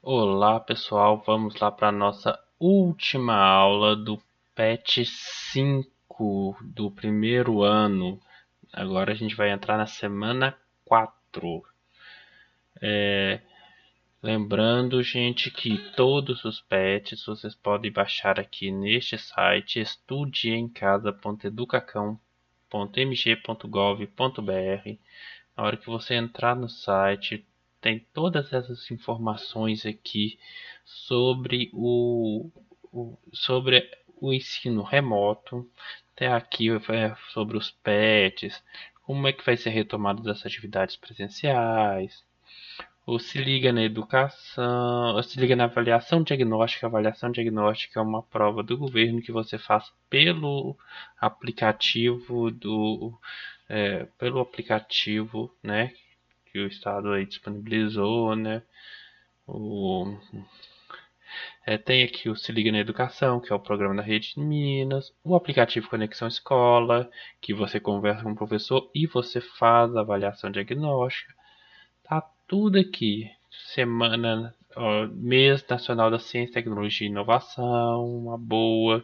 Olá pessoal, vamos lá para a nossa última aula do PET 5 do primeiro ano. Agora a gente vai entrar na semana 4. Lembrando, gente, que todos os PETs vocês podem baixar aqui neste site estudeemcasa.educacão.mg.gov.br. Na hora que você entrar no site, tem todas essas informações aqui sobre sobre o ensino remoto. Tem aqui sobre os PETs, como é que vai ser retomado das atividades presenciais, ou se liga na educação, ou se liga na avaliação diagnóstica. A avaliação diagnóstica é uma prova do governo que você faz pelo aplicativo pelo aplicativo, né, que o estado aí disponibilizou, né. O, tem aqui o Se Liga na Educação, que é o programa da Rede de Minas, o aplicativo Conexão Escola, que você conversa com o professor e você faz a avaliação diagnóstica. Tá tudo aqui. Mês Nacional da Ciência, Tecnologia e Inovação, uma boa.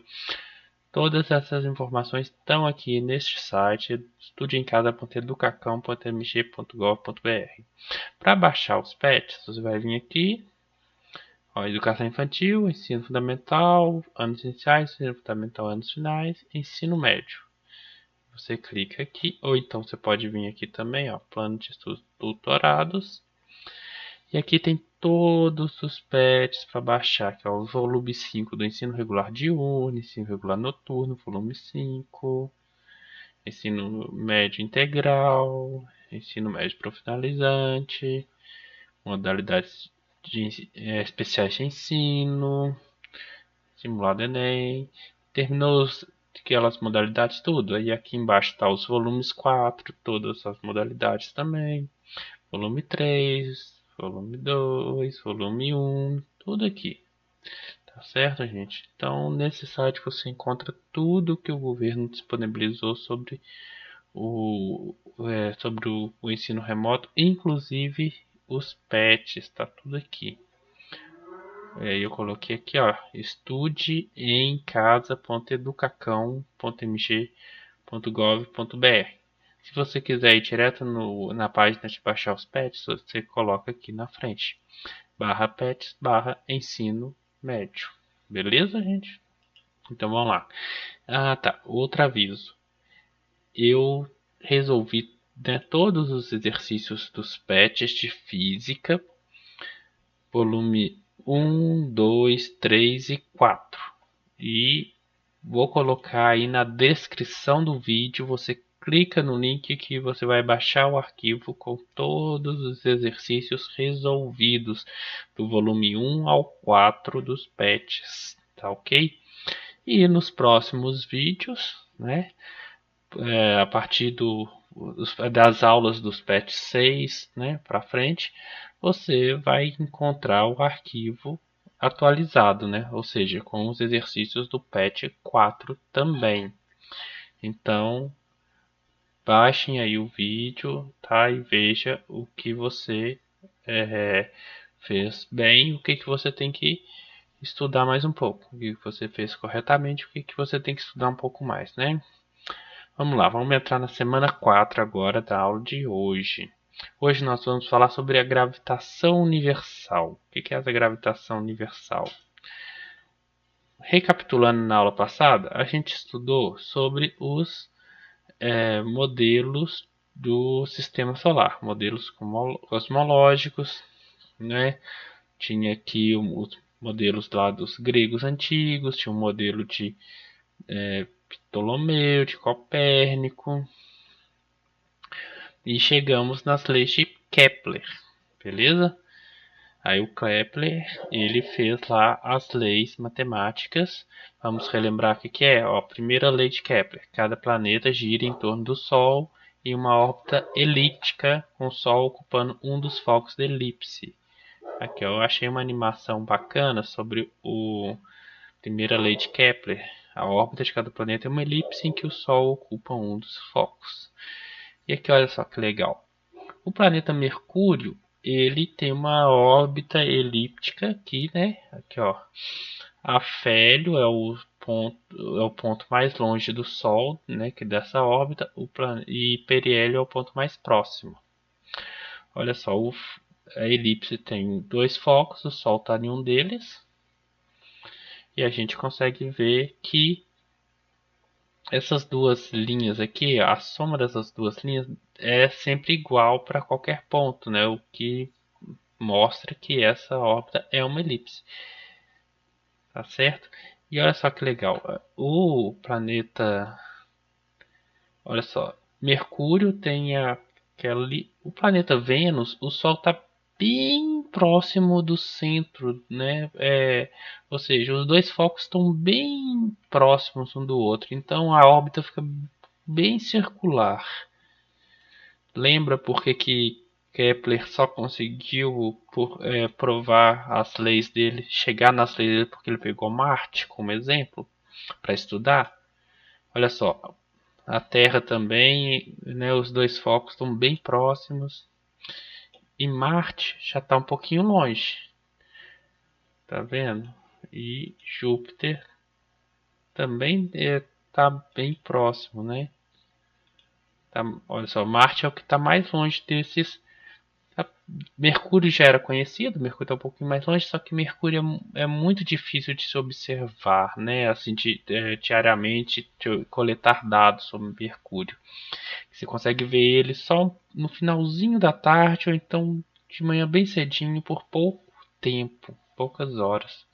Todas essas informações estão aqui neste site, estudeemcasa.educacão.mg.gov.br. Para baixar os PETs, você vai vir aqui, Educação Infantil, Ensino Fundamental, Anos Iniciais, Ensino Fundamental, Anos Finais, Ensino Médio. Você clica aqui, ou então você pode vir aqui também, Plano de Estudos Tutorados. E aqui tem todos os PETs para baixar, que é o volume 5 do Ensino Regular Diurno, Ensino Regular Noturno, volume 5, Ensino Médio Integral, Ensino Médio Profissionalizante, modalidades especiais de ensino, simulado Enem. Terminou aquelas modalidades tudo. Aí aqui embaixo tá os volumes 4, todas as modalidades também. Volume 3, volume 2, volume 1, tudo aqui. Tá certo, gente? Então, nesse site você encontra tudo que o governo disponibilizou sobre o ensino remoto, inclusive os PETs, tá tudo aqui. Eu coloquei aqui, estudeemcasa.educacão.mg.gov.br. Se você quiser ir direto na página de baixar os PETs, você coloca aqui na frente, /PETs, /ensino médio. Beleza, gente? Então vamos lá. Tá. Outro aviso. Eu resolvi, né, todos os exercícios dos PETs de física, volume 1, 2, 3 e 4. E vou colocar aí na descrição do vídeo. Você clica no link que você vai baixar o arquivo com todos os exercícios resolvidos do volume 1 ao 4 dos PETs, tá ok? E nos próximos vídeos, né, a partir das aulas dos PET 6, né, para frente, você vai encontrar o arquivo atualizado, né, ou seja, com os exercícios do PET 4 também. Então, baixem aí o vídeo, tá, e veja o que você fez bem, o que você tem que estudar mais um pouco, o que você fez corretamente, o que você tem que estudar um pouco mais, né? Vamos lá, vamos entrar na semana 4 agora da aula de hoje. Hoje nós vamos falar sobre a gravitação universal. O que é essa gravitação universal? Recapitulando na aula passada, a gente estudou sobre os modelos do sistema solar, modelos cosmológicos, né? Tinha aqui os modelos lá dos gregos antigos, tinha um modelo de Ptolomeu, de Copérnico, e chegamos nas leis de Kepler, beleza? Aí o Kepler, ele fez lá as leis matemáticas. Vamos relembrar o que é? Primeira lei de Kepler: cada planeta gira em torno do Sol em uma órbita elíptica, com o Sol ocupando um dos focos da elipse. Aqui eu achei uma animação bacana sobre a primeira lei de Kepler. A órbita de cada planeta é uma elipse em que o Sol ocupa um dos focos. E aqui olha só que legal. O planeta Mercúrio, ele tem uma órbita elíptica aqui, né? Aqui, ó. Afélio é o ponto mais longe do Sol, né? Que dessa órbita, e periélio é o ponto mais próximo. Olha só, a elipse tem dois focos, o Sol está em um deles, e a gente consegue ver que essas duas linhas aqui, a soma dessas duas linhas é sempre igual para qualquer ponto, né? O que mostra que essa órbita é uma elipse, tá certo? E olha só que legal, o planeta, olha só, Mercúrio tem aquele, o planeta Vênus, o Sol está bem próximo do centro, né? Ou seja, os dois focos estão bem próximos um do outro, então a órbita fica bem circular. Lembra por que Kepler só conseguiu provar as leis dele, chegar nas leis dele porque ele pegou Marte como exemplo para estudar? Olha só, a Terra também, né, os dois focos estão bem próximos e Marte já está um pouquinho longe, tá vendo? E Júpiter também está bem próximo, né? Tá, olha só, Marte é o que está mais longe desses. Mercúrio já era conhecido, Mercúrio está um pouquinho mais longe, só que Mercúrio é muito difícil de se observar, né? Assim, diariamente coletar dados sobre Mercúrio. Você consegue ver ele só no finalzinho da tarde ou então de manhã bem cedinho por pouco tempo, poucas horas,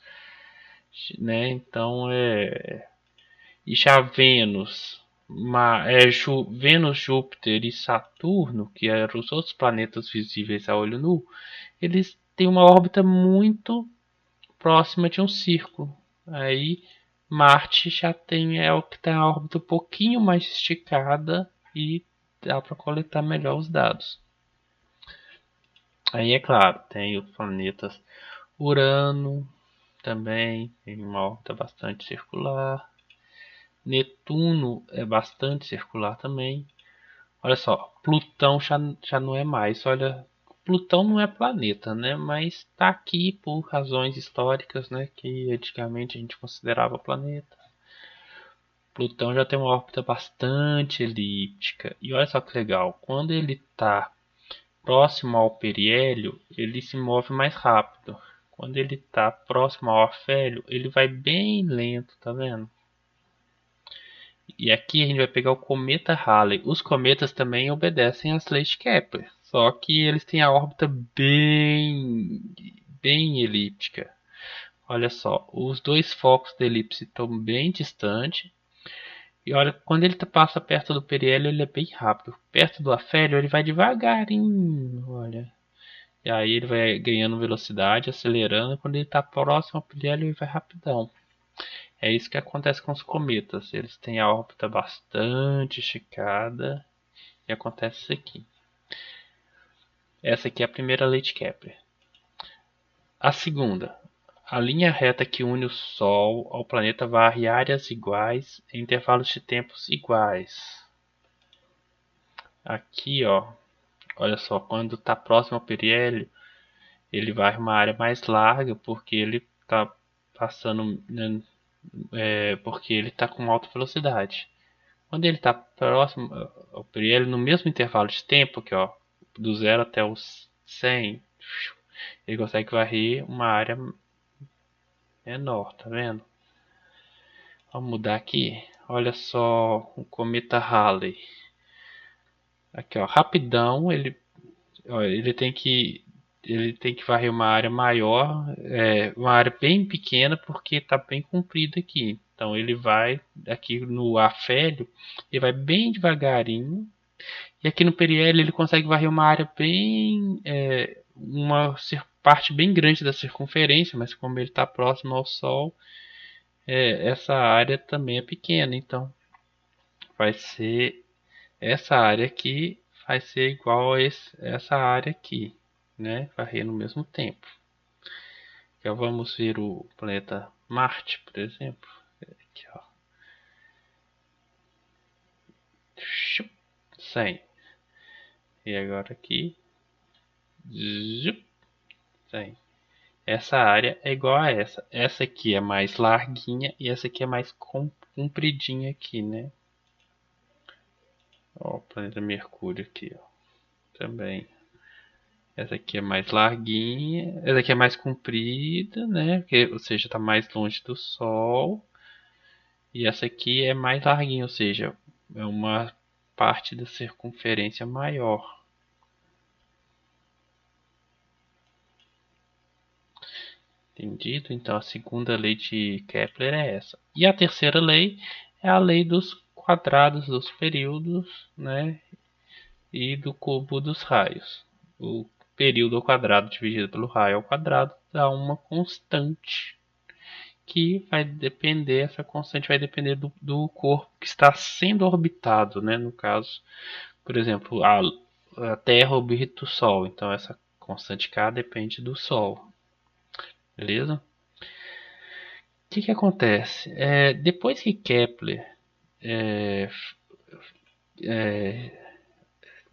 né? Então e já Vênus, Vênus, Júpiter e Saturno, que eram os outros planetas visíveis a olho nu, eles têm uma órbita muito próxima de um círculo. Aí Marte já tem o que tem a órbita um pouquinho mais esticada e dá para coletar melhor os dados. Aí é claro, tem os planetas Urano também, tem uma órbita bastante circular. Netuno é bastante circular também. Olha só, Plutão já não é mais. Olha, Plutão não é planeta, né? Mas está aqui por razões históricas, né? Que antigamente a gente considerava planeta. Plutão já tem uma órbita bastante elíptica. E olha só que legal, quando ele está próximo ao periélio, ele se move mais rápido. Quando ele está próximo ao afélio, ele vai bem lento, tá vendo? E aqui a gente vai pegar o cometa Halley. Os cometas também obedecem às leis de Kepler, só que eles têm a órbita bem elíptica. Olha só, os dois focos da elipse estão bem distantes. E olha, quando ele passa perto do periélio, ele é bem rápido. Perto do afélio, ele vai devagarinho, olha. E aí ele vai ganhando velocidade, acelerando. Quando ele está próximo ao periélio, ele vai rapidão. É isso que acontece com os cometas. Eles têm a órbita bastante esticada e acontece isso aqui. Essa aqui é a primeira lei de Kepler. A segunda. A linha reta que une o Sol ao planeta varre áreas iguais em intervalos de tempos iguais. Aqui, ó, olha só, quando está próximo ao periélio, ele varre uma área mais larga porque ele está passando, né, porque ele está com alta velocidade. Quando ele está próximo ao periélio, no mesmo intervalo de tempo, aqui, ó, do 0 até os 100, ele consegue varrer uma área menor, tá vendo? Vamos mudar aqui. Olha só o cometa Halley. Aqui, ó, rapidão, ele tem que varrer uma área maior, uma área bem pequena porque está bem comprido aqui. Então ele vai aqui no afélio, ele vai bem devagarinho. E aqui no periélio ele consegue varrer uma área uma parte bem grande da circunferência, mas como ele está próximo ao Sol, essa área também é pequena. Então vai ser essa área aqui vai ser igual a essa área aqui, né? Varrer no mesmo tempo. Então vamos ver o planeta Marte, por exemplo. Aqui, ó. 100. E agora aqui Zup, tem. Essa área é igual a essa. Essa aqui é mais larguinha e essa aqui é mais compridinha aqui, né? Ó, o planeta Mercúrio aqui, ó. Também. Essa aqui é mais larguinha, essa aqui é mais comprida, né? Porque, ou seja, está mais longe do Sol. E essa aqui é mais larguinha, ou seja, é uma parte da circunferência maior. Entendido? Então a segunda lei de Kepler é essa. E a terceira lei é a lei dos quadrados dos períodos, né? E do cubo dos raios. O período ao quadrado dividido pelo raio ao quadrado dá uma constante que vai depender, essa constante vai depender do corpo que está sendo orbitado, né? No caso, por exemplo, a Terra orbita o Sol, então essa constante K depende do Sol, beleza? O que acontece? Depois que Kepler é,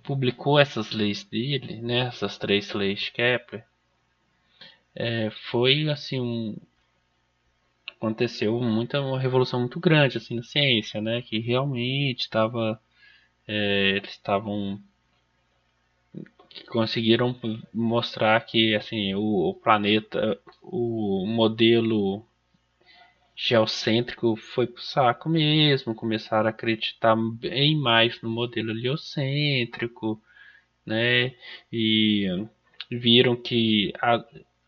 publicou essas leis dele, né, essas três leis de Kepler, foi assim aconteceu uma revolução muito grande assim na ciência, né, que realmente eles estavam conseguiram mostrar que assim o planeta, o modelo geocêntrico foi pro saco mesmo, começaram a acreditar bem mais no modelo heliocêntrico, né? E viram que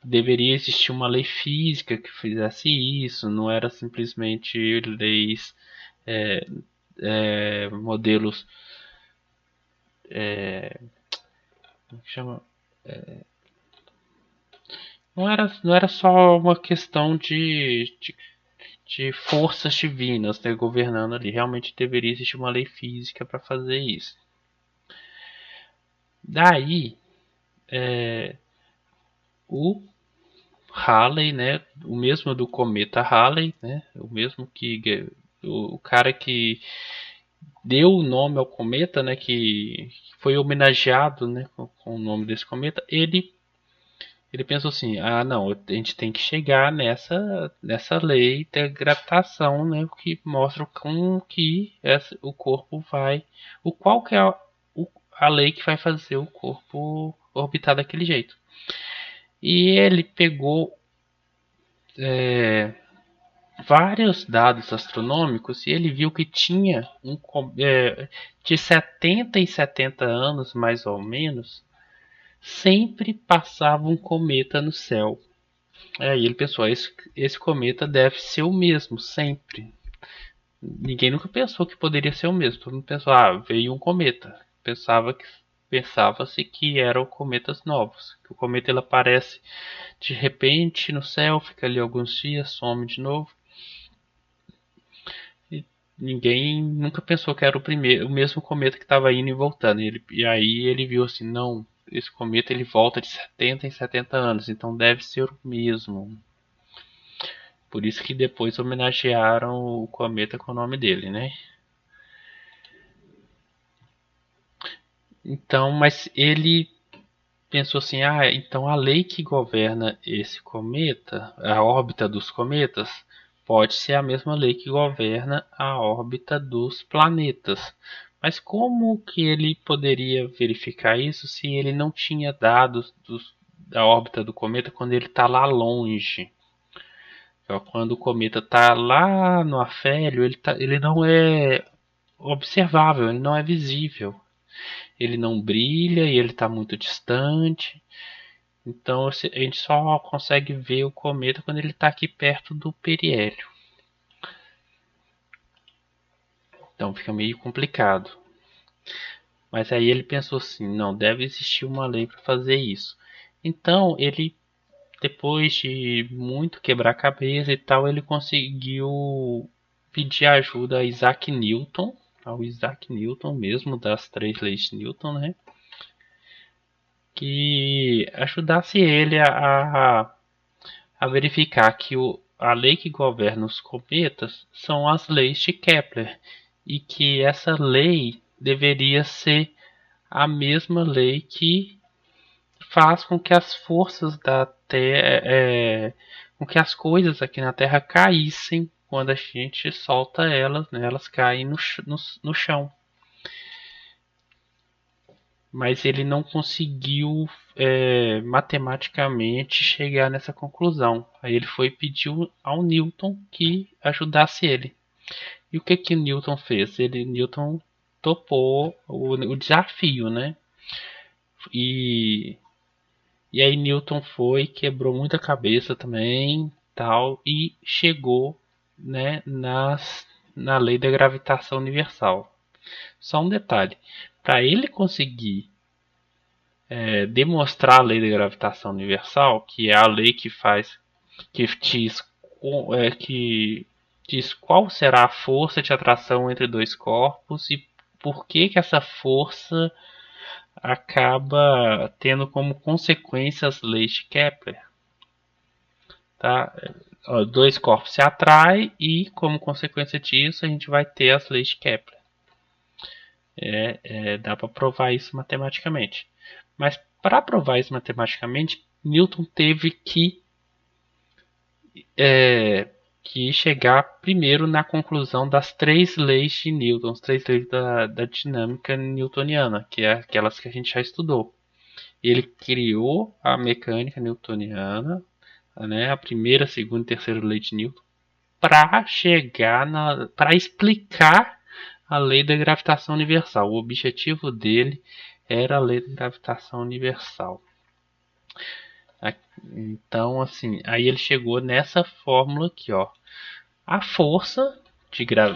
deveria existir uma lei física que fizesse isso, não era simplesmente leis, é, modelos, como que chama? Não era só uma questão de forças divinas, né, governando ali. Realmente deveria existir uma lei física para fazer isso. Daí, o Halley, né, o mesmo do cometa Halley, né, o mesmo que o cara que deu o nome ao cometa, né, que foi homenageado, né, com o nome desse cometa, ele pensou assim, não, a gente tem que chegar nessa lei da gravitação, né, que mostra como que o corpo vai, qual que é a lei que vai fazer o corpo orbitar daquele jeito. E ele pegou vários dados astronômicos e ele viu que tinha de 70 em 70 anos, mais ou menos, sempre passava um cometa no céu. E ele pensou, esse cometa deve ser o mesmo, sempre. Ninguém nunca pensou que poderia ser o mesmo. Todo mundo pensou, veio um cometa. Pensava-se que eram cometas novos. Que o cometa ele aparece de repente no céu, fica ali alguns dias, some de novo. E ninguém nunca pensou que era o mesmo cometa que estava indo e voltando. E aí ele viu assim, não, esse cometa ele volta de 70 em 70 anos, então deve ser o mesmo. Por isso que depois homenagearam o cometa com o nome dele, né? Então, mas ele pensou assim, então a lei que governa esse cometa, a órbita dos cometas, pode ser a mesma lei que governa a órbita dos planetas. Mas como que ele poderia verificar isso se ele não tinha dados da órbita do cometa quando ele está lá longe? Então, quando o cometa está lá no afélio, ele não é observável, ele não é visível. Ele não brilha e ele está muito distante. Então a gente só consegue ver o cometa quando ele está aqui perto do periélio. Então fica meio complicado. Mas aí ele pensou assim, não, deve existir uma lei para fazer isso. Então ele, depois de muito quebrar a cabeça e tal, ele conseguiu pedir ajuda a Isaac Newton, ao Isaac Newton mesmo, das três leis de Newton, né? Que ajudasse ele a verificar que a lei que governa os cometas são as leis de Kepler e que essa lei deveria ser a mesma lei que faz com que as forças da Terra, com que as coisas aqui na Terra caíssem quando a gente solta elas, né? Elas caem no chão. Mas ele não conseguiu matematicamente chegar nessa conclusão. Aí ele foi pedir ao Newton que ajudasse ele. E o que Newton fez? Newton topou o desafio, né? E, e aí Newton foi, quebrou muita cabeça também, tal, e chegou, né, na lei da gravitação universal. Só um detalhe, para ele conseguir demonstrar a lei da gravitação universal, que é a lei que diz, que diz qual será a força de atração entre dois corpos e por que essa força acaba tendo como consequência as leis de Kepler. Tá? Dois corpos se atraem e, como consequência disso, a gente vai ter as leis de Kepler. Dá para provar isso matematicamente. Mas para provar isso matematicamente, Newton teve que chegar primeiro na conclusão das três leis de Newton, as três leis da dinâmica newtoniana, que é aquelas que a gente já estudou. Ele criou a mecânica newtoniana, né, a primeira, segunda e terceira lei de Newton, para explicar a lei da gravitação universal. O objetivo dele era a lei da gravitação universal. Então, assim, aí ele chegou nessa fórmula aqui, ó. A força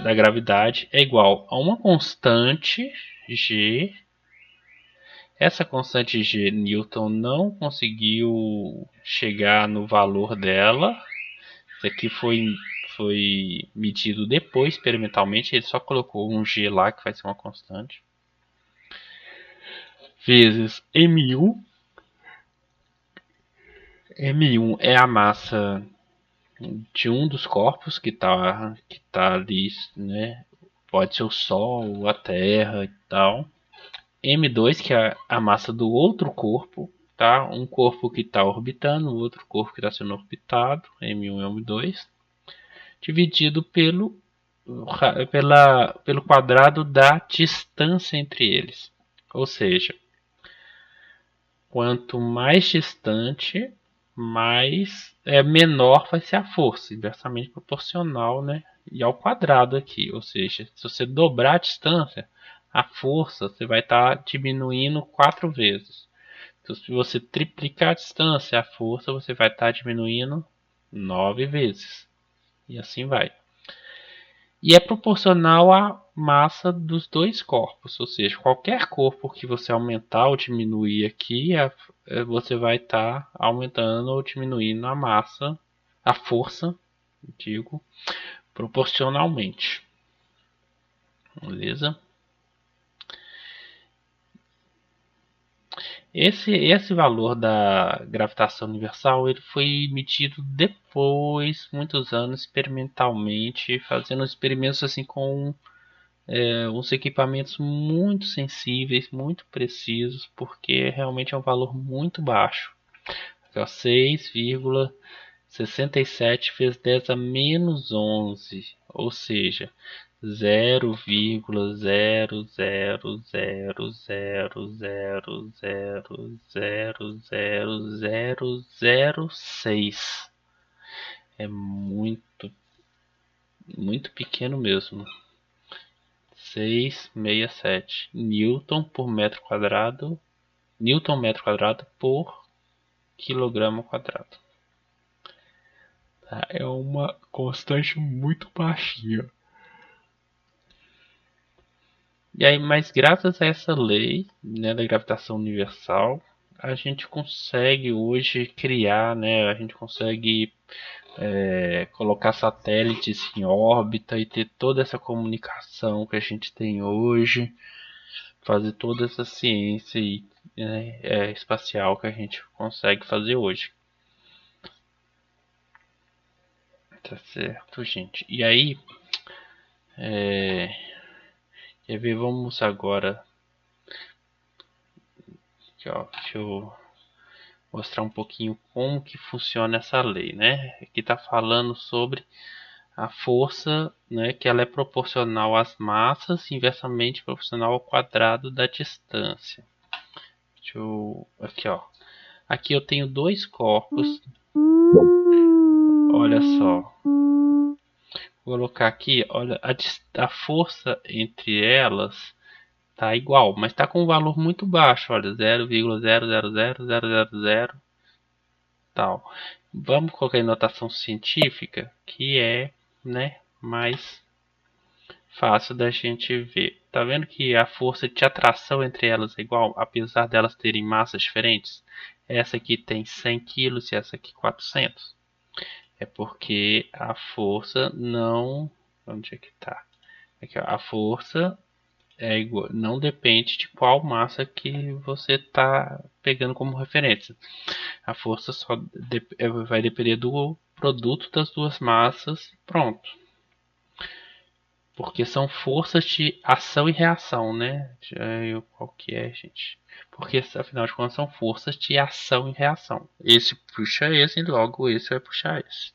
da gravidade é igual a uma constante G. Essa constante G, Newton não conseguiu chegar no valor dela. Isso aqui foi medido depois, experimentalmente. Ele só colocou um G lá, que vai ser uma constante. Vezes M1. M1 é a massa de um dos corpos que tá ali, né? Pode ser o Sol, a Terra e tal. M2, que é a massa do outro corpo, tá? Um corpo que está orbitando, o outro corpo que está sendo orbitado, M1 e M2, dividido pelo quadrado da distância entre eles. Ou seja, quanto mais distante, menor vai ser a força, inversamente proporcional, né? E ao quadrado aqui, ou seja, se você dobrar a distância, a força você vai estar diminuindo 4 vezes. Então, se você triplicar a distância, a força você vai estar diminuindo 9 vezes. E assim vai. E é proporcional à massa dos dois corpos, ou seja, qualquer corpo que você aumentar ou diminuir aqui, você vai estar aumentando ou diminuindo a massa, a força, digo, proporcionalmente. Beleza? Esse valor da gravitação universal ele foi medido depois, muitos anos, experimentalmente, fazendo experimentos assim com uns equipamentos muito sensíveis, muito precisos, porque realmente é um valor muito baixo. Aqui, ó, 6,67 vezes 10 a menos 11, ou seja, 0,0000000006. É muito, muito pequeno mesmo. 667 Newton por metro quadrado, Newton metro quadrado por quilograma quadrado. Tá? É uma constante muito baixinha. E aí, mas graças a essa lei, né, da gravitação universal, a gente consegue hoje criar, né, a gente consegue colocar satélites em órbita e ter toda essa comunicação que a gente tem hoje, fazer toda essa ciência espacial que a gente consegue fazer hoje. Tá certo, gente. E aí, quer ver? Vamos agora. Aqui, ó, deixa eu mostrar um pouquinho como que funciona essa lei, né? Aqui está falando sobre a força, né, que ela é proporcional às massas, inversamente proporcional ao quadrado da distância. Aqui, ó. Aqui eu tenho dois corpos. Olha só. Vou colocar aqui, olha, a força entre elas tá igual, mas tá com um valor muito baixo, olha, 0,000000 tal. Vamos colocar em notação científica, que é, né, mais fácil da gente ver. Tá vendo que a força de atração entre elas é igual, apesar delas terem massas diferentes? Essa aqui tem 100 kg e essa aqui 400. É porque a força não... Onde é que tá? Aqui, ó, a força é igual, não depende de qual massa que você está pegando como referência. A força só vai depender do produto das duas massas. Pronto. Porque são forças de ação e reação, né? Qual que é, gente? Porque afinal de contas são forças de ação e reação. Esse puxa esse e logo esse vai puxar esse.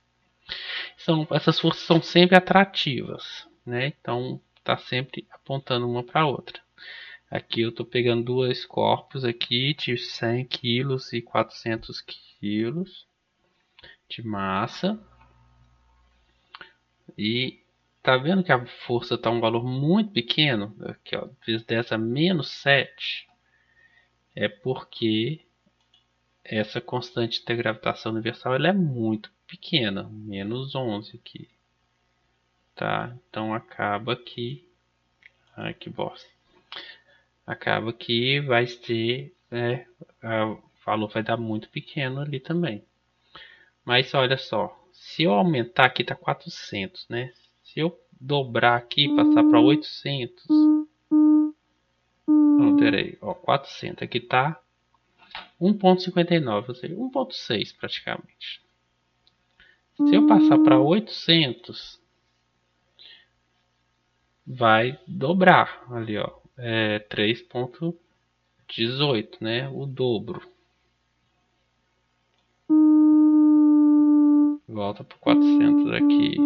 Essas forças são sempre atrativas, né? Então tá sempre apontando uma para a outra. Aqui eu estou pegando dois corpos aqui de 100 quilos e 400 quilos de massa. E tá vendo que a força está um valor muito pequeno? Aqui, ó, vezes 10 a menos 7. É porque essa constante da gravitação universal ela é muito pequena. Menos 11 aqui. Tá? Então acaba que... Ai, que bosta. Acaba que vai ter... o valor vai dar muito pequeno ali também. Mas olha só, se eu aumentar aqui tá 400, né? Se eu dobrar aqui, passar para 800, não, peraí, ó, 400, aqui tá 1,59, ou seja, 1,6 praticamente. Se eu passar para 800, vai dobrar ali, ó, 3,18, né? O dobro. Volta para 400 aqui,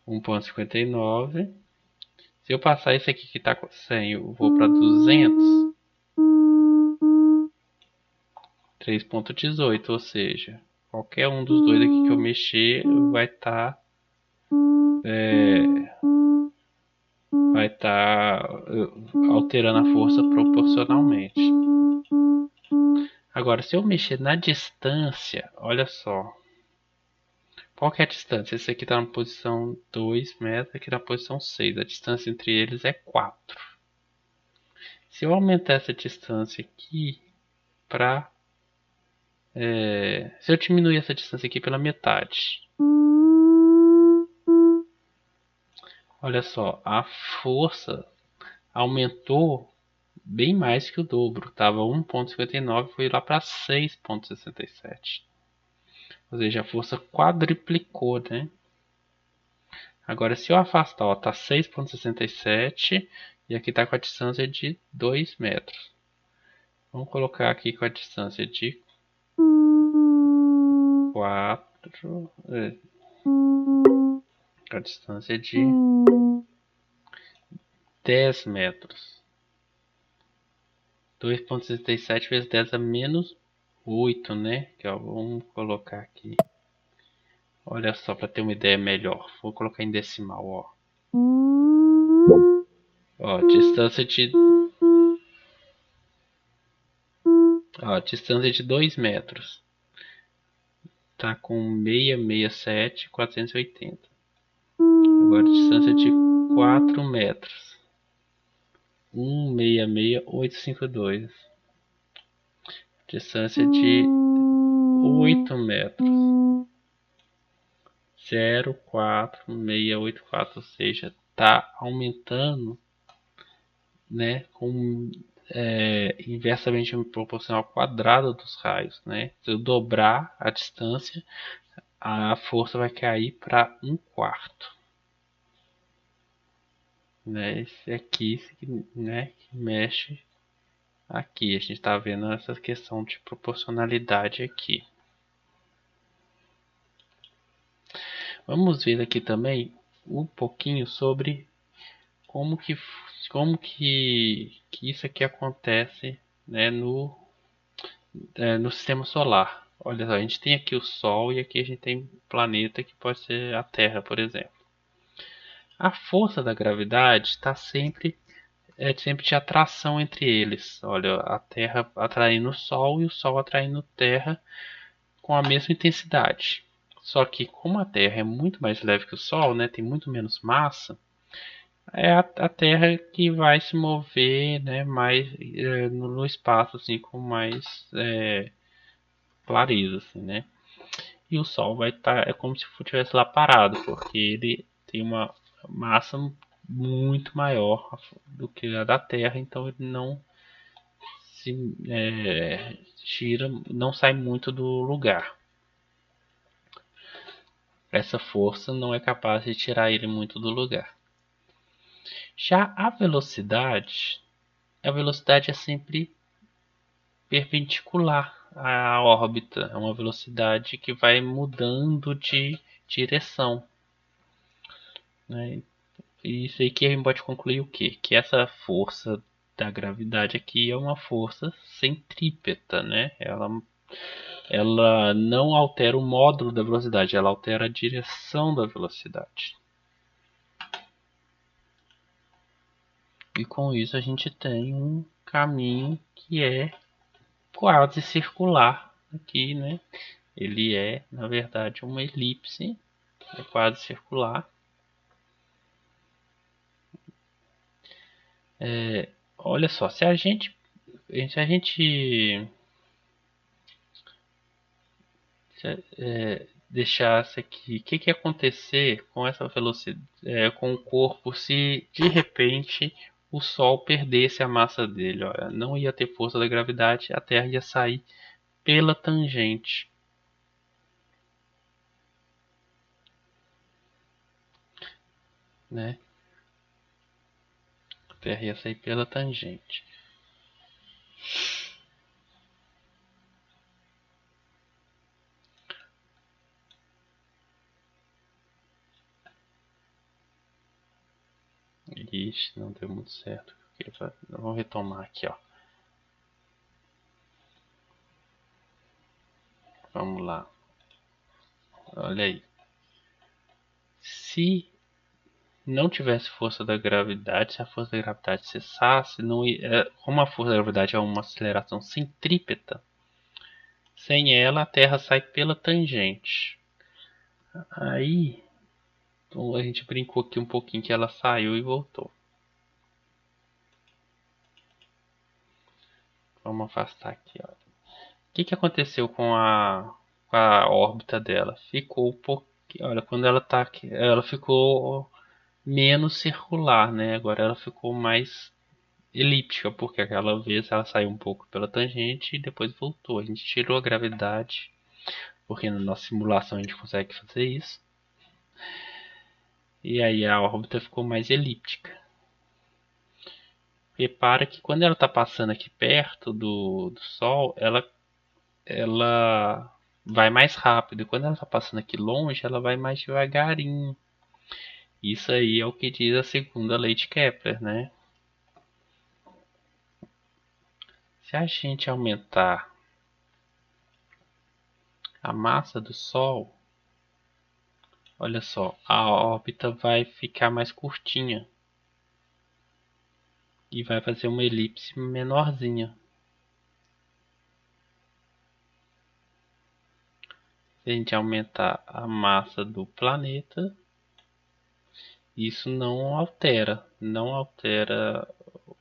1,59. Se eu passar esse aqui que está com 100, eu vou para 200, 3,18, ou seja, qualquer um dos dois aqui que eu mexer vai estar alterando a força proporcionalmente. Agora, se eu mexer na distância, olha só. Qual que é a distância? Esse aqui está na posição 2 metros, aqui na posição 6. A distância entre eles é 4. Se eu aumentar essa distância aqui para... se eu diminuir essa distância aqui pela metade, olha só, a força aumentou bem mais que o dobro. Tava 1,59, foi lá para 6,67. Ou seja, a força quadriplicou, né? Agora, se eu afastar, ó, tá 6,67 e aqui tá com a distância de 2 metros. Vamos colocar aqui com a distância de 4, com a distância de 10 metros. 2,67 vezes 10 a menos 8, né? Que, ó, vamos colocar aqui. Olha só, para ter uma ideia melhor. Vou colocar em decimal, ó. Ó, distância de 2 metros. Tá com 667, 480. Agora distância de 4 metros. 166,852. Distância de 8 metros. 0,4684, ou seja, está aumentando, né, inversamente proporcional ao quadrado dos raios, né? Se eu dobrar a distância, a força vai cair para 1/4, né? Esse aqui, né, que mexe Aqui a gente está vendo essa questão de proporcionalidade aqui. Vamos ver aqui também um pouquinho sobre como que isso aqui acontece, né, no sistema solar. Olha só, a gente tem aqui o Sol e aqui a gente tem o planeta que pode ser a Terra, por exemplo. A força da gravidade está sempre de atração entre eles. Olha, a Terra atraindo o Sol e o Sol atraindo a Terra com a mesma intensidade. Só que como a Terra é muito mais leve que o Sol, né, tem muito menos massa, é a Terra que vai se mover, né, mais no espaço assim com mais clareza, assim, né? E o Sol vai estar é como se estivesse lá parado, porque ele tem uma massa muito maior do que a da Terra, então ele não se gira, não sai muito do lugar. Essa força não é capaz de tirar ele muito do lugar. Já a velocidade é sempre perpendicular à órbita, é uma velocidade que vai mudando de direção, né? E isso aí que a gente pode concluir o quê? Que essa força da gravidade aqui é uma força centrípeta, né? Ela não altera o módulo da velocidade, ela altera a direção da velocidade. E com isso a gente tem um caminho que é quase circular aqui, né? Ele é, na verdade, uma elipse, é quase circular. Olha só, se a gente deixasse aqui, o que ia acontecer com essa velocidade, com o corpo, se de repente o Sol perdesse a massa dele? Olha, não ia ter força da gravidade, a Terra ia sair pela tangente, né? A Terra ia sair pela tangente. Ixi, não deu muito certo. Vamos retomar aqui, ó. Vamos lá. Olha aí. Se não tivesse força da gravidade, se a força da gravidade cessasse, não ia, como a força da gravidade é uma aceleração centrípeta, sem ela a Terra sai pela tangente. Aí então a gente brincou aqui um pouquinho que ela saiu e voltou. Vamos afastar aqui, ó. O que aconteceu com a órbita dela? Ficou um pouquinho, olha, quando ela tá aqui, ela ficou menos circular, né? Agora ela ficou mais elíptica, porque aquela vez ela saiu um pouco pela tangente e depois voltou. A gente tirou a gravidade, porque na nossa simulação a gente consegue fazer isso. E aí a órbita ficou mais elíptica. Repara que quando ela está passando aqui perto do Sol, ela vai mais rápido. E quando ela está passando aqui longe, ela vai mais devagarinho. Isso aí é o que diz a segunda lei de Kepler, né? Se a gente aumentar a massa do Sol, olha só, a órbita vai ficar mais curtinha e vai fazer uma elipse menorzinha. Se a gente aumentar a massa do planeta, isso não altera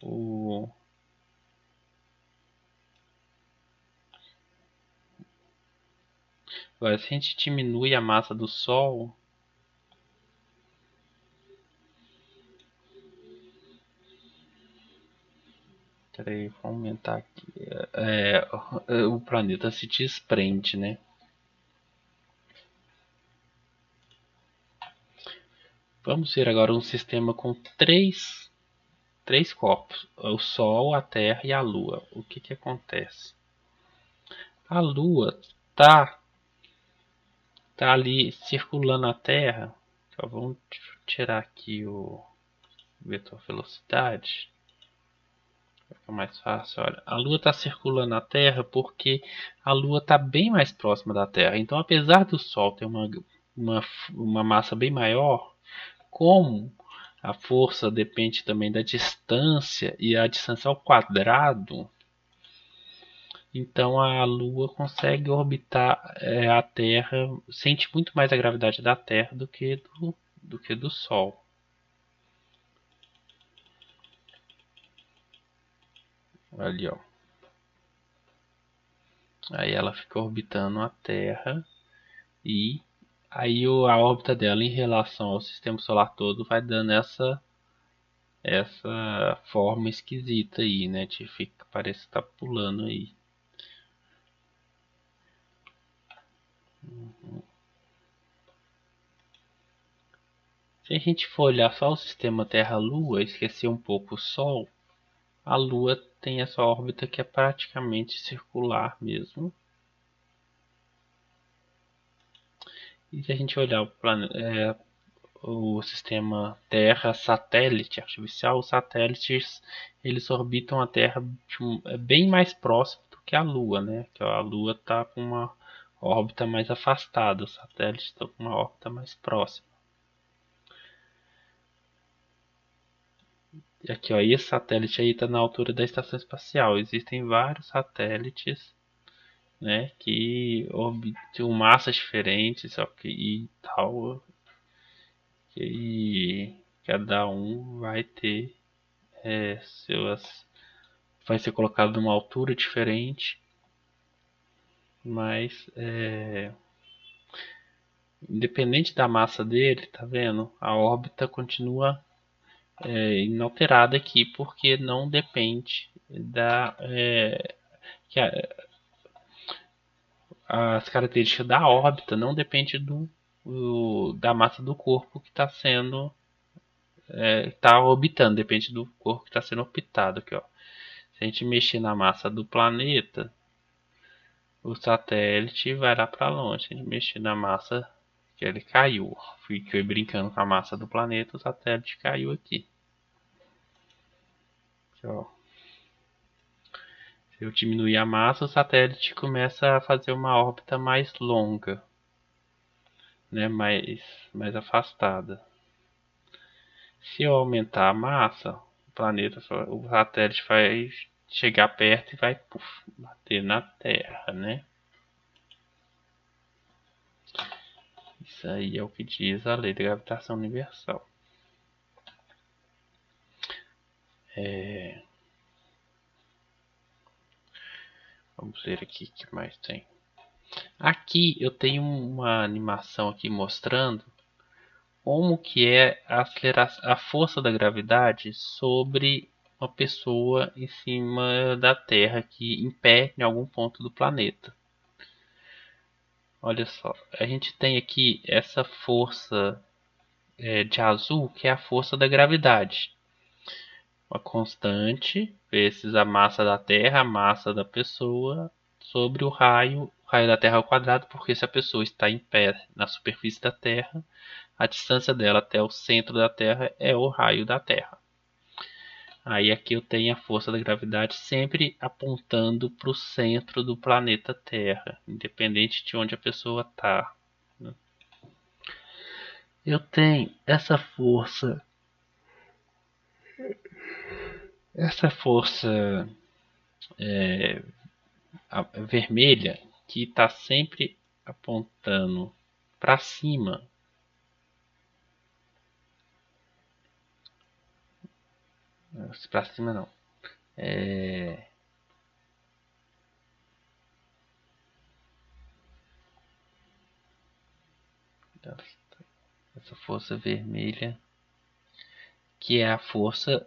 o. Agora, se a gente diminui a massa do Sol, peraí, vou aumentar aqui. O planeta se desprende, né? Vamos ver agora um sistema com três corpos: o Sol, a Terra e a Lua. O que acontece? A Lua tá ali circulando a Terra. Então, vamos tirar aqui o vetor velocidade. Fica mais fácil. Olha, a Lua está circulando a Terra porque a Lua está bem mais próxima da Terra. Então, apesar do Sol ter uma massa bem maior, como a força depende também da distância e a distância ao quadrado, então a Lua consegue orbitar a Terra, sente muito mais a gravidade da Terra do que do Sol. Ali, ó. Aí ela fica orbitando a Terra e aí a órbita dela em relação ao sistema solar todo vai dando essa forma esquisita aí, né? Parece que tá pulando aí. Se a gente for olhar só o sistema Terra-Lua, esquecer um pouco o Sol, a Lua tem essa órbita que é praticamente circular mesmo. E se a gente olhar o sistema Terra satélite artificial, os satélites eles orbitam a Terra bem mais próximo do que a Lua, né? Que a Lua está com uma órbita mais afastada, os satélites estão com uma órbita mais próxima. E aqui, ó, esse satélite aí está na altura da estação espacial. Existem vários satélites, né, que orbitam massas diferentes, só que e tal, e cada um vai ter vai ser colocado numa altura diferente, mas independente da massa dele, tá vendo? A órbita continua inalterada aqui, porque não depende que as características da órbita não dependem da massa do corpo que está sendo tá orbitando, depende do corpo que está sendo orbitado aqui, ó. Se a gente mexer na massa do planeta, o satélite vai lá para longe. Se a gente mexer na massa que ele caiu, fiquei brincando com a massa do planeta, o satélite caiu aqui. Aqui, ó. Se eu diminuir a massa, o satélite começa a fazer uma órbita mais longa, né, mais afastada. Se eu aumentar a massa, o satélite vai chegar perto e vai bater na Terra, né? Isso aí é o que diz a lei da gravitação universal. Vamos ver aqui o que mais tem. Aqui eu tenho uma animação aqui mostrando como que é a força da gravidade sobre uma pessoa em cima da Terra que em pé em algum ponto do planeta. Olha só, a gente tem aqui essa força de azul, que é a força da gravidade. Uma constante vezes a massa da Terra, a massa da pessoa, sobre o raio da Terra ao quadrado, porque se a pessoa está em pé na superfície da Terra, a distância dela até o centro da Terra é o raio da Terra. Aí aqui eu tenho a força da gravidade sempre apontando para o centro do planeta Terra, independente de onde a pessoa está. Eu tenho essa força vermelha que está sempre apontando para cima. Para cima não. Essa força vermelha, que é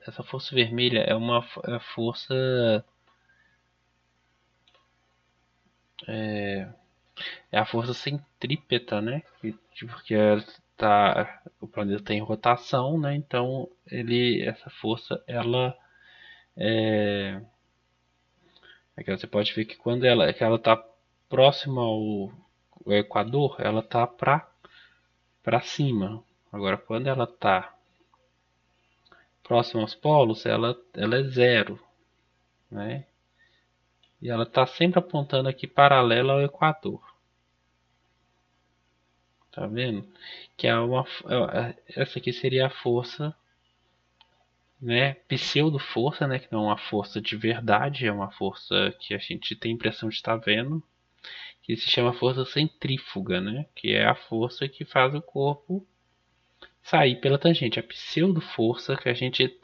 essa força vermelha é uma força é a força centrípeta, né? Porque o planeta está em rotação, né? Então essa força, ela é que você pode ver que quando ela está próxima ao Equador, ela está para cima. Agora, quando ela está próxima aos polos, ela é zero, né? E ela está sempre apontando aqui paralela ao Equador. Tá vendo? Que essa aqui seria a força, né? Pseudo-força, né? Que não é uma força de verdade, é uma força que a gente tem a impressão de estar vendo, que se chama força centrífuga, né? Que é a força que faz o corpo sair pela tangente. A pseudo-força que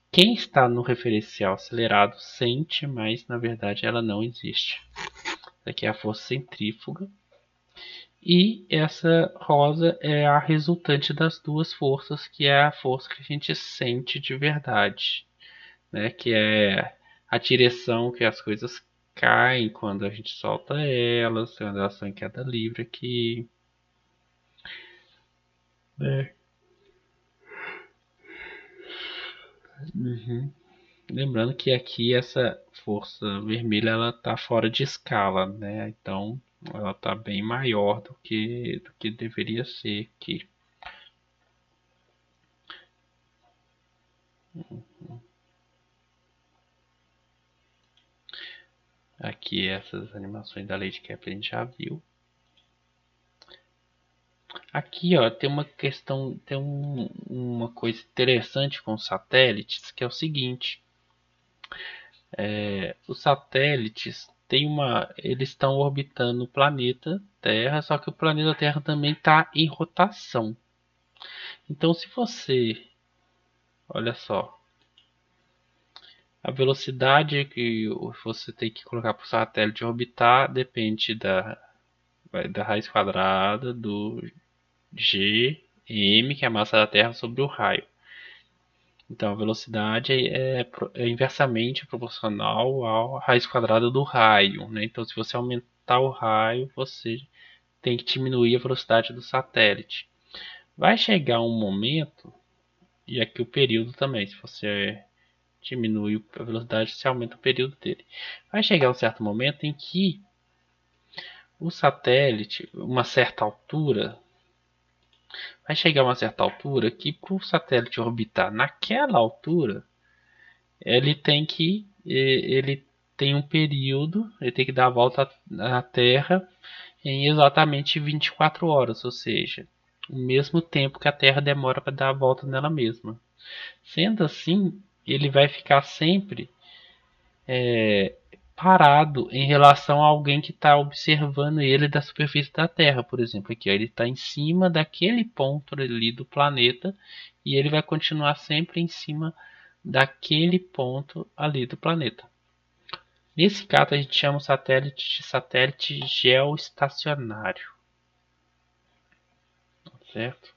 quem está no referencial acelerado sente, mas na verdade ela não existe. Essa aqui é a força centrífuga. E essa rosa é a resultante das duas forças, que é a força que a gente sente de verdade, né? Que é a direção que as coisas caem quando a gente solta elas, quando elas estão em queda livre aqui, né? Uhum. Lembrando que aqui essa força vermelha ela tá fora de escala, né? Então ela tá bem maior do que deveria ser aqui. Aqui essas animações da Lady Kepler a gente já viu. Aqui, ó, tem uma questão, uma coisa interessante com os satélites, que é o seguinte: os satélites eles estão orbitando o planeta Terra, só que o planeta Terra também está em rotação. Então, se você, olha só, a velocidade que você tem que colocar para o satélite orbitar depende da raiz quadrada do Gm, que é a massa da Terra, sobre o raio. Então a velocidade é inversamente proporcional à raiz quadrada do raio, né? Então se você aumentar o raio, você tem que diminuir a velocidade do satélite. Vai chegar um momento, e aqui o período também, se você diminui a velocidade, você aumenta o período dele. Vai chegar um certo momento em que o satélite, vai chegar uma certa altura que para o satélite orbitar naquela altura, ele tem um período, ele tem que dar a volta à Terra em exatamente 24 horas, ou seja, o mesmo tempo que a Terra demora para dar a volta nela mesma. Sendo assim, ele vai ficar sempre parado em relação a alguém que está observando ele da superfície da Terra, por exemplo. Aqui, ó, ele está em cima daquele ponto ali do planeta e ele vai continuar sempre em cima daquele ponto ali do planeta. Nesse caso, a gente chama o satélite de satélite geoestacionário, certo?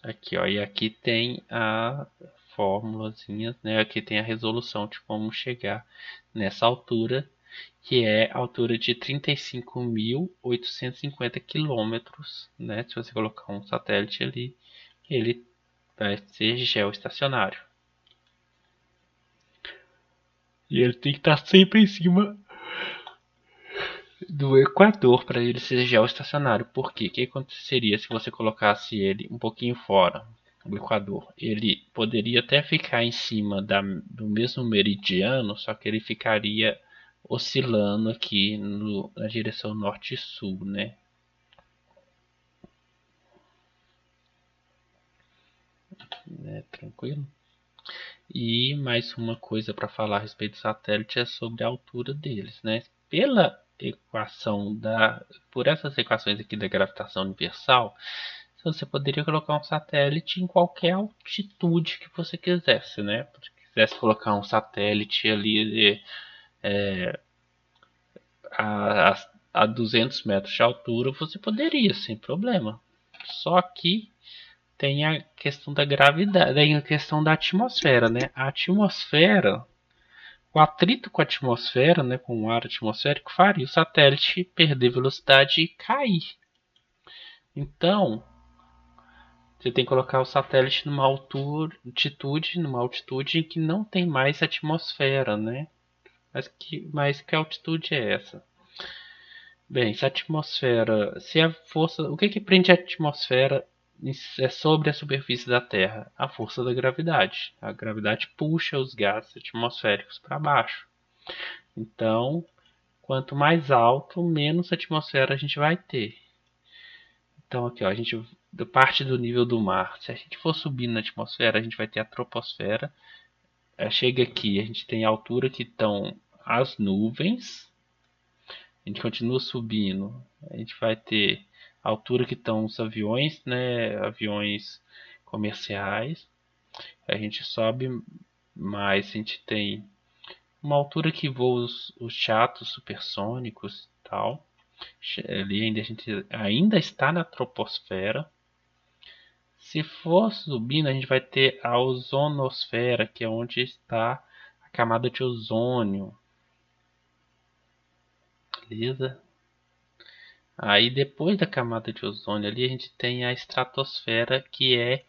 Aqui, ó, e aqui tem a fórmulazinha, né? Aqui tem a resolução de como chegar nessa altura, que é a altura de 35.850 quilômetros, né? Se você colocar um satélite ali, ele vai ser geoestacionário. E ele tem que estar sempre em cima do Equador para ele ser geoestacionário. Por quê? O que aconteceria se você colocasse ele um pouquinho fora do Equador? Ele poderia até ficar em cima do mesmo meridiano, só que ele ficaria oscilando aqui na direção norte e sul, né? Tranquilo? E mais uma coisa para falar a respeito do satélite é sobre a altura deles, né? Por essas equações aqui da gravitação universal, você poderia colocar um satélite em qualquer altitude que você quisesse, né? Se quisesse colocar um satélite ali a, a 200 metros de altura, você poderia, sem problema. Só que tem a questão da gravidade, tem a questão da atmosfera, né? A atmosfera O atrito com a atmosfera, né, com o ar atmosférico, faria o satélite perder velocidade e cair. Então, você tem que colocar o satélite numa altitude em que não tem mais atmosfera, né? Mas que altitude é essa? Bem, se a atmosfera, se a força, o que prende a atmosfera é sobre a superfície da Terra? A força da gravidade. A gravidade puxa os gases atmosféricos para baixo. Então, quanto mais alto, menos atmosfera a gente vai ter. Então aqui, ó, a gente parte do nível do mar. Se a gente for subindo na atmosfera, a gente vai ter a troposfera. Chega aqui, a gente tem a altura que estão as nuvens. A gente continua subindo. A gente vai ter a altura que estão os aviões, né? Aviões comerciais. A gente sobe mais, a gente tem uma altura que voa os jatos supersônicos e tal. Ali a gente ainda está na troposfera. Se for subindo, a gente vai ter a ozonosfera, que é onde está a camada de ozônio. Beleza? Aí depois da camada de ozônio ali, a gente tem a estratosfera, que é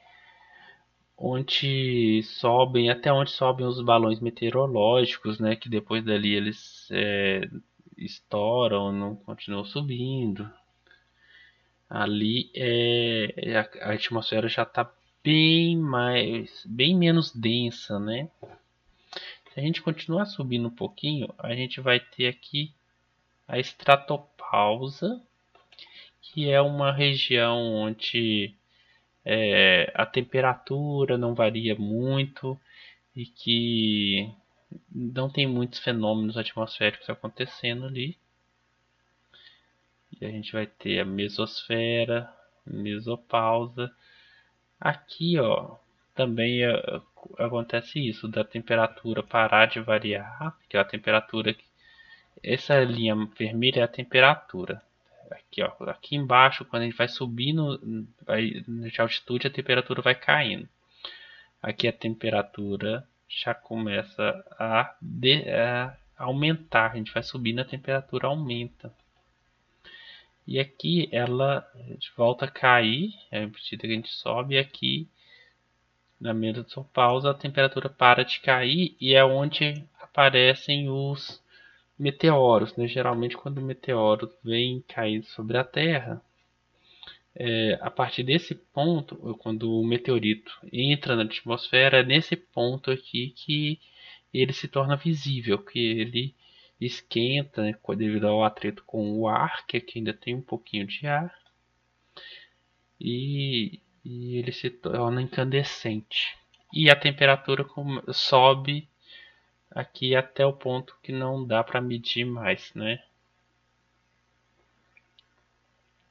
até onde sobem os balões meteorológicos, né? Que depois dali eles estouram, não continuam subindo. Ali a atmosfera já está bem menos densa, né? Se a gente continuar subindo um pouquinho, a gente vai ter aqui a estratopausa, que é uma região onde a temperatura não varia muito e que não tem muitos fenômenos atmosféricos acontecendo ali. E a gente vai ter a mesosfera, mesopausa. Aqui, ó, também acontece isso, da temperatura parar de variar, que é a temperatura. Essa linha vermelha é a temperatura. Aqui, ó, aqui embaixo, quando a gente vai subindo de altitude, a temperatura vai caindo. Aqui a temperatura já começa a aumentar, a gente vai subindo, a temperatura aumenta. E aqui ela volta a cair, à medida que a gente sobe, e aqui na menopausa a temperatura para de cair e é onde aparecem os meteoros, né? Geralmente quando o meteoro vem cair sobre a Terra, a partir desse ponto, quando o meteorito entra na atmosfera, é nesse ponto aqui que ele se torna visível, que ele esquenta, né, devido ao atrito com o ar, que aqui ainda tem um pouquinho de ar, e ele se torna incandescente. E a temperatura sobe aqui até o ponto que não dá para medir mais, né?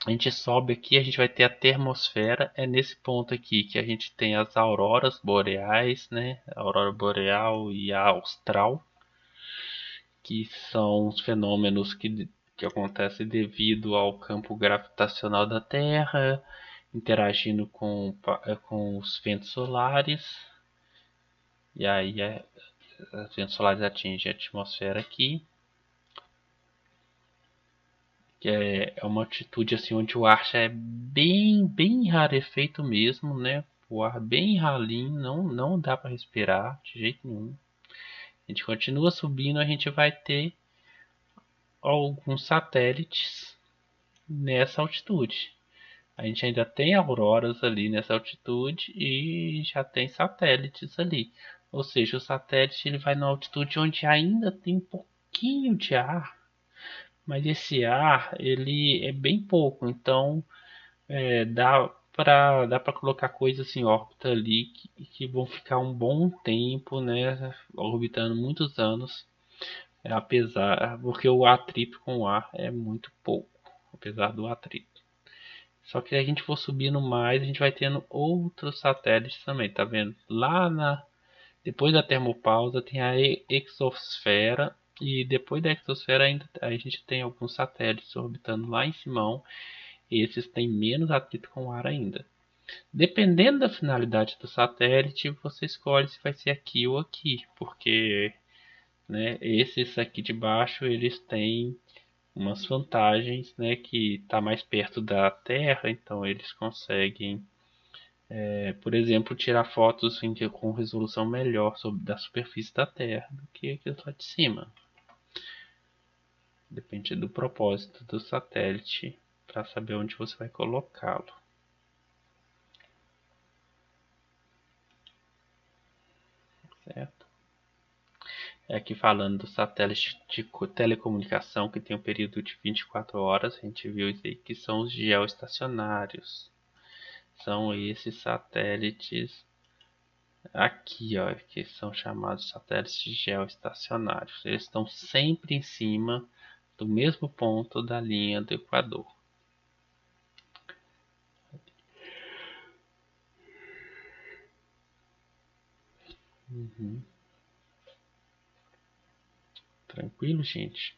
A gente sobe aqui, a gente vai ter a termosfera. É nesse ponto aqui que a gente tem as auroras boreais, né? A aurora boreal e a austral, que são os fenômenos que acontecem devido ao campo gravitacional da Terra, interagindo com os ventos solares. E aí os ventos solares atingem a atmosfera aqui, que é uma altitude assim onde o ar já é bem rarefeito mesmo, né? O ar bem ralinho, não dá para respirar de jeito nenhum. A gente continua subindo, a gente vai ter alguns satélites nessa altitude. A gente ainda tem auroras ali nessa altitude e já tem satélites ali. Ou seja, o satélite ele vai numa altitude onde ainda tem um pouquinho de ar, mas esse ar ele é bem pouco, então dá para colocar coisas em órbita ali que vão ficar um bom tempo, né, orbitando muitos anos, porque o atrito com o ar é muito pouco, apesar do atrito. Só que se a gente for subindo mais, a gente vai tendo outros satélites também, tá vendo? Depois da termopausa tem a exosfera, e depois da exosfera ainda a gente tem alguns satélites orbitando lá em cima. Esses têm menos atrito com o ar ainda. Dependendo da finalidade do satélite, você escolhe se vai ser aqui ou aqui, porque né? Esses aqui de baixo, eles têm umas vantagens, né? Que está mais perto da Terra, então eles conseguem, por exemplo, tirar fotos com resolução melhor da superfície da Terra do que aqueles lá de cima. Depende do propósito do satélite para saber onde você vai colocá-lo. Certo? Aqui falando do satélite de telecomunicação que tem um período de 24 horas, a gente viu isso aí que são os geoestacionários. São esses satélites aqui, ó, que são chamados satélites geoestacionários. Eles estão sempre em cima do mesmo ponto da linha do Equador. Tranquilo, gente?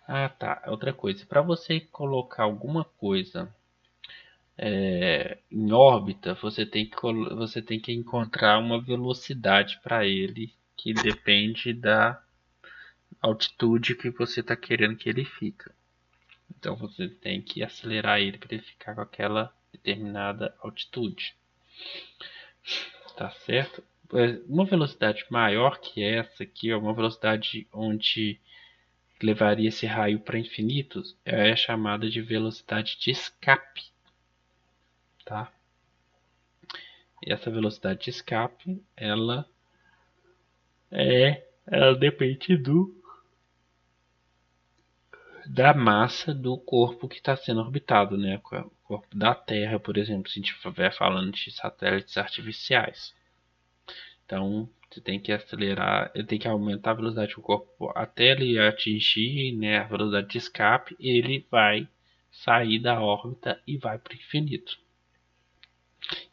Ah, tá. Outra coisa, para você colocar alguma coisa em órbita, você tem que encontrar uma velocidade para ele que depende da altitude que você está querendo que ele fica. Então você tem que acelerar ele para ele ficar com aquela determinada altitude, tá certo? Uma velocidade maior que essa aqui, ó, uma velocidade onde levaria esse raio para infinitos, é chamada de velocidade de escape, tá? E essa velocidade de escape, ela depende da massa do corpo que está sendo orbitado, né? O corpo da Terra, por exemplo, se a gente estiver falando de satélites artificiais. Então, você tem que acelerar, tem que aumentar a velocidade do corpo até ele atingir, né, a velocidade de escape, ele vai sair da órbita e vai para o infinito.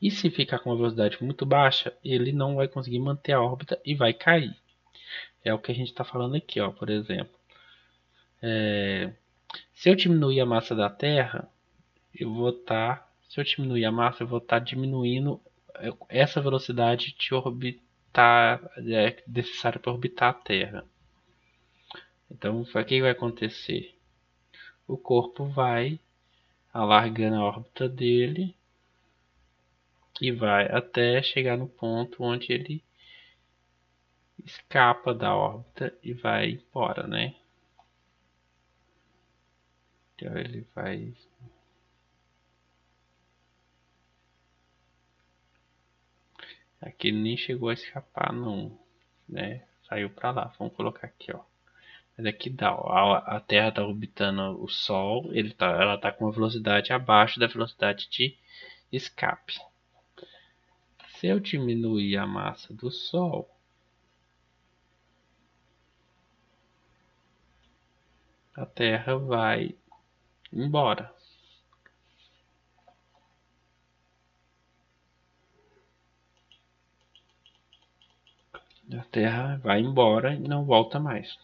E se ficar com uma velocidade muito baixa, ele não vai conseguir manter a órbita e vai cair. É o que a gente está falando aqui, ó, por exemplo. Se eu diminuir a massa da Terra, se eu diminuir a massa, eu vou estar diminuindo essa velocidade de orbitar, necessária para orbitar a Terra. Então, o que vai acontecer? O corpo vai alargando a órbita dele e vai até chegar no ponto onde ele escapa da órbita e vai embora, né? Então ele vai. Aqui ele nem chegou a escapar, não, né? Saiu para lá. Vamos colocar aqui, ó. Mas aqui dá, ó, a Terra está orbitando o Sol, ela está com uma velocidade abaixo da velocidade de escape. Se eu diminuir a massa do Sol, a Terra vai embora. A Terra vai embora e não volta mais.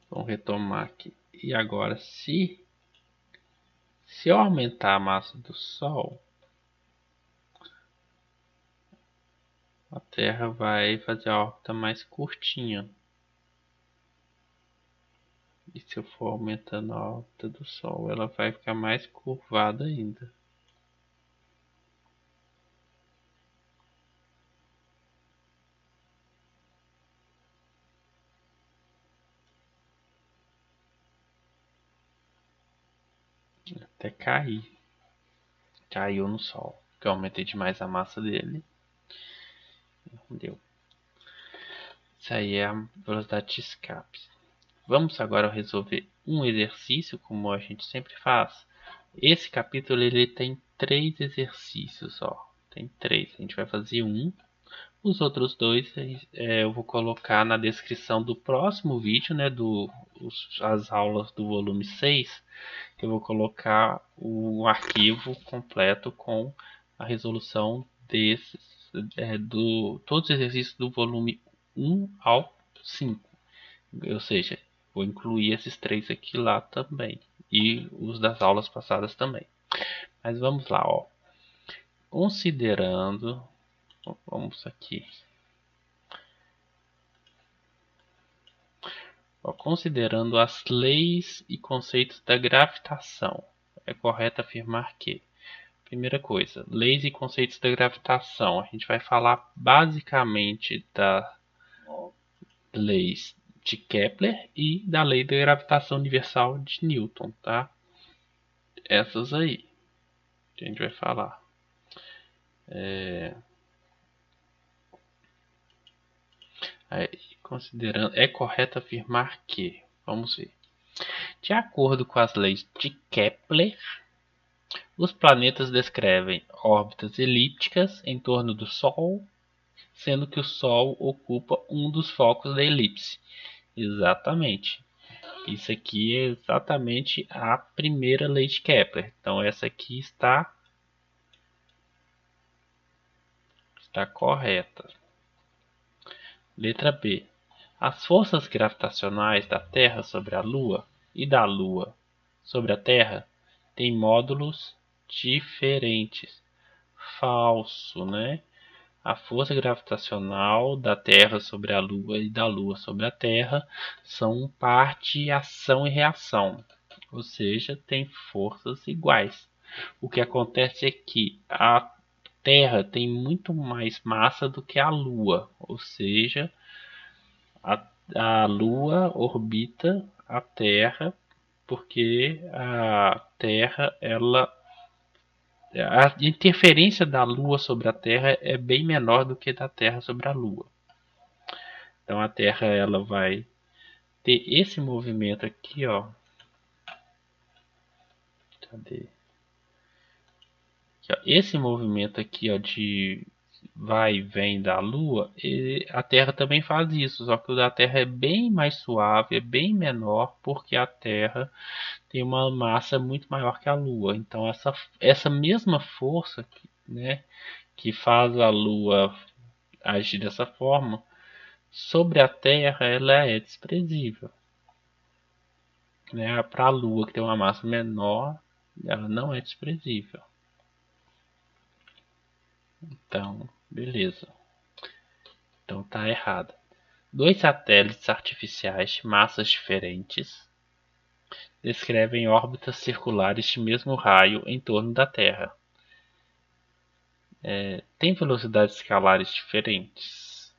Vamos retomar aqui. E agora, se eu aumentar a massa do Sol, a Terra vai fazer a órbita mais curtinha. E se eu for aumentando a órbita do Sol, ela vai ficar mais curvada ainda. Até cair. Caiu no Sol. Porque eu aumentei demais a massa dele. Deu. Isso aí é a velocidade de escape. Vamos agora resolver um exercício, como a gente sempre faz. Esse capítulo ele tem 3 exercícios, ó. Tem 3. A gente vai fazer um. Os outros 2 eu vou colocar na descrição do próximo vídeo, né? As aulas do volume 6. Eu vou colocar o arquivo completo com a resolução todos os exercícios do volume 1 ao 5. Ou seja, vou incluir esses 3 aqui lá também. E os das aulas passadas também. Mas vamos lá, ó. Considerando, vamos aqui. Ó, considerando as leis e conceitos da gravitação, é correto afirmar que, primeira coisa, leis e conceitos da gravitação. A gente vai falar basicamente das leis de Kepler e da lei da gravitação universal de Newton, tá? Essas aí que a gente vai falar. Considerando, é correto afirmar que, vamos ver, de acordo com as leis de Kepler, os planetas descrevem órbitas elípticas em torno do Sol, sendo que o Sol ocupa um dos focos da elipse. Exatamente. Isso aqui é exatamente a primeira lei de Kepler. Então essa aqui está correta. Letra B. As forças gravitacionais da Terra sobre a Lua e da Lua sobre a Terra têm módulos diferentes. Falso, né? A força gravitacional da Terra sobre a Lua e da Lua sobre a Terra são parte ação e reação, ou seja, tem forças iguais. O que acontece é que a Terra tem muito mais massa do que a Lua, ou seja, a Lua orbita a Terra porque a Terra a interferência da Lua sobre a Terra é bem menor do que da Terra sobre a Lua. Então a Terra ela vai ter esse movimento aqui, ó. Cadê? Aqui, ó. Esse movimento aqui, ó, de vai e vem da Lua, e a Terra também faz isso, só que o da Terra é bem mais suave, é bem menor, porque a Terra tem uma massa muito maior que a Lua. Então essa mesma força, né, que faz a Lua agir dessa forma, sobre a Terra ela é desprezível. Né? Para a Lua, que tem uma massa menor, ela não é desprezível. Então, beleza. Então tá errado. Dois satélites artificiais de massas diferentes descrevem órbitas circulares de mesmo raio em torno da Terra. Tem velocidades escalares diferentes?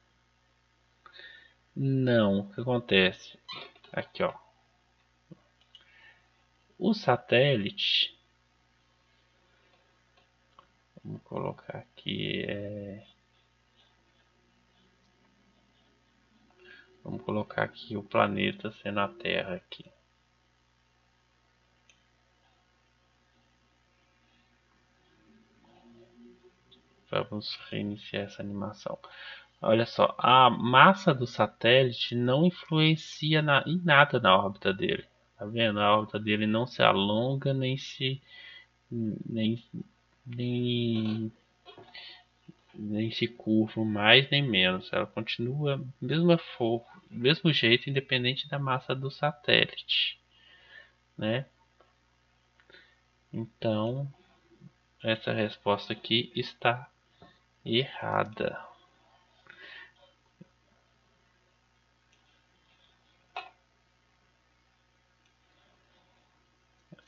Não. O que acontece? Aqui, ó. O satélite, vamos colocar aqui, vamos colocar aqui o planeta sendo a Terra aqui. Vamos reiniciar essa animação. Olha só, a massa do satélite não influencia em nada na órbita dele. Tá vendo? A órbita dele não se alonga nem, nem, nem se curva mais nem menos. Ela continua do mesmo jeito, independente da massa do satélite, né? Então, essa resposta aqui está errada.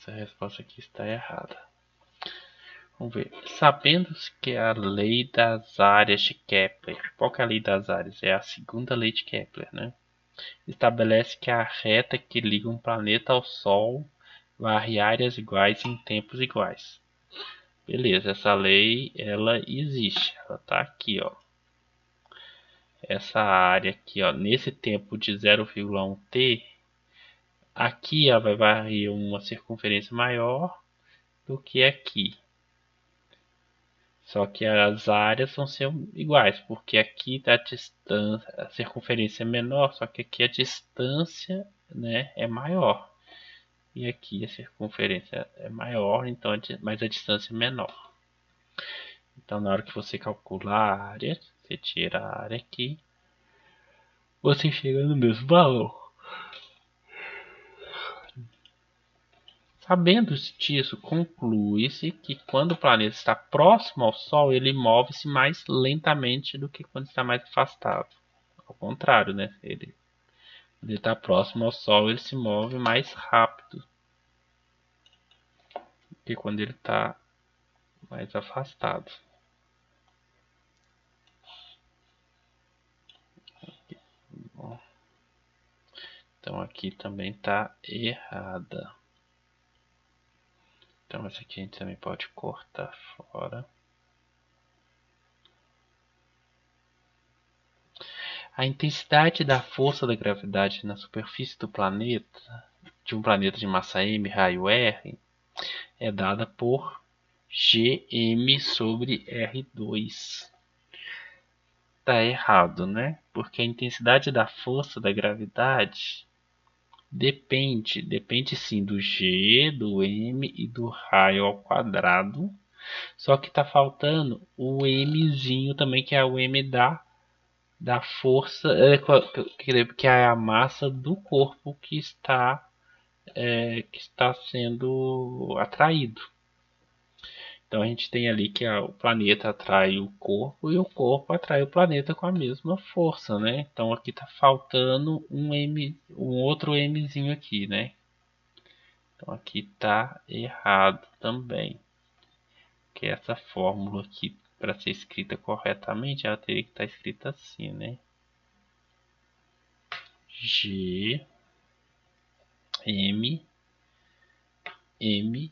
Essa resposta aqui está errada. Vamos ver. Sabendo que a lei das áreas de Kepler, qual que é a lei das áreas? É a segunda lei de Kepler, né? Estabelece que a reta que liga um planeta ao Sol varre áreas iguais em tempos iguais. Beleza, essa lei ela existe, ela tá aqui, ó. Essa área aqui, ó, nesse tempo de 0,1 t, aqui ela vai varrer uma circunferência maior do que aqui. Só que as áreas vão ser iguais, porque aqui a distância, a circunferência é menor, só que aqui a distância, né, é maior. E aqui a circunferência é maior, então mas a distância é menor. Então na hora que você calcular a área, você tira a área aqui, você chega no mesmo valor. Sabendo disso, conclui-se que quando o planeta está próximo ao Sol, ele move-se mais lentamente do que quando está mais afastado. Ao contrário, né? Ele Ele está próximo ao Sol, ele se move mais rápido que quando ele está mais afastado. Bom, então aqui também está errada. Então essa aqui a gente também pode cortar fora. A intensidade da força da gravidade na superfície do planeta, de um planeta de massa m, raio R, é dada por Gm sobre R2. Tá errado, né? Porque a intensidade da força da gravidade depende sim do G, do M e do raio ao quadrado. Só que tá faltando o Mzinho também, que é o M da força, que é a massa do corpo que está sendo atraído. Então a gente tem ali que o planeta atrai o corpo e o corpo atrai o planeta com a mesma força, né? Então aqui tá faltando um outro Mzinho aqui, né? Então aqui tá errado também. Que essa fórmula aqui, para ser escrita corretamente, ela teria que estar escrita assim, né? G M M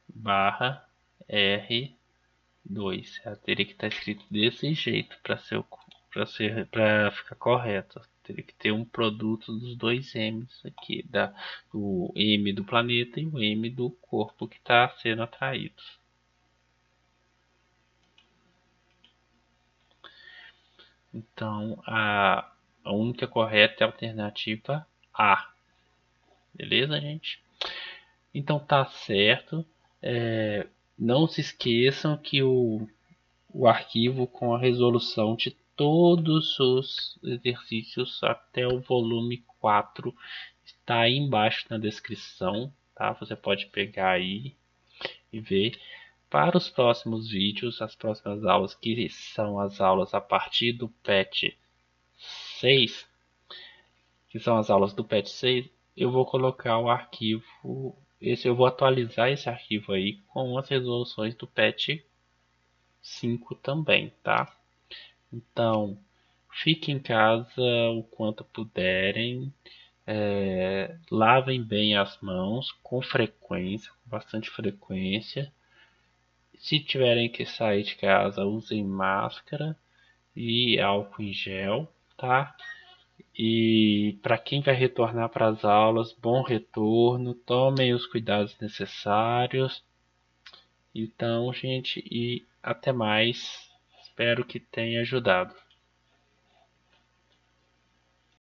barra R2. Ela teria que estar escrito desse jeito para ficar correto. Teria que ter um produto dos dois M's aqui, o M do planeta e o M do corpo que está sendo atraído. Então a única correta é a alternativa A. Beleza, gente? Então tá certo. Não se esqueçam que o arquivo com a resolução de todos os exercícios até o volume 4 está aí embaixo na descrição, tá? Você pode pegar aí e ver. Para os próximos vídeos, as próximas aulas, que são as aulas a partir do PET 6, que são as aulas do PET 6, eu vou colocar o arquivo, eu vou atualizar esse arquivo aí com as resoluções do PET 5 também, tá? Então, fiquem em casa o quanto puderem, lavem bem as mãos com frequência, com bastante frequência. Se tiverem que sair de casa, usem máscara e álcool em gel, tá? E para quem vai retornar para as aulas, bom retorno, tomem os cuidados necessários. Então, gente, e até mais. Espero que tenha ajudado.